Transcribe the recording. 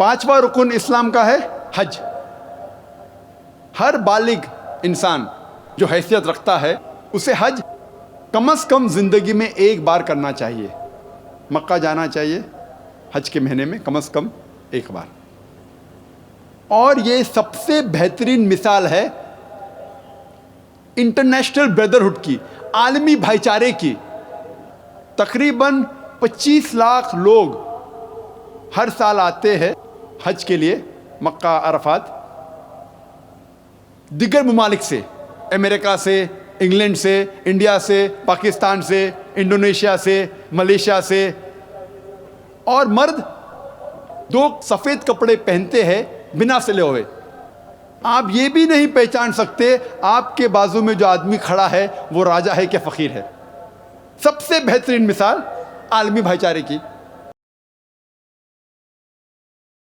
5वां रुकन इस्लाम का है हज। हर बालिग इंसान जो हैसियत रखता है उसे हज कम से कम ज़िंदगी में एक बार करना चाहिए। मक्का जाना चाहिए हज के महीने में कम से कम एक बार। और ये सबसे बेहतरीन मिसाल है इंटरनेशनल ब्रदरहुड की, आलमी भाईचारे की। तकरीबन 25 लाख लोग हर साल आते हैं हज के लिए मक्का अरफात, दिगर ममालिक से, अमेरिका से, इंग्लैंड से, इंडिया से, पाकिस्तान से, इंडोनेशिया से, मलेशिया से। और मर्द 2 सफ़ेद कपड़े पहनते हैं बिना सिले हुए। आप ये भी नहीं पहचान सकते आपके बाजू में जो आदमी खड़ा है वो राजा है क्या फ़कीर है। सबसे बेहतरीन मिसाल आलमी भाईचारे की।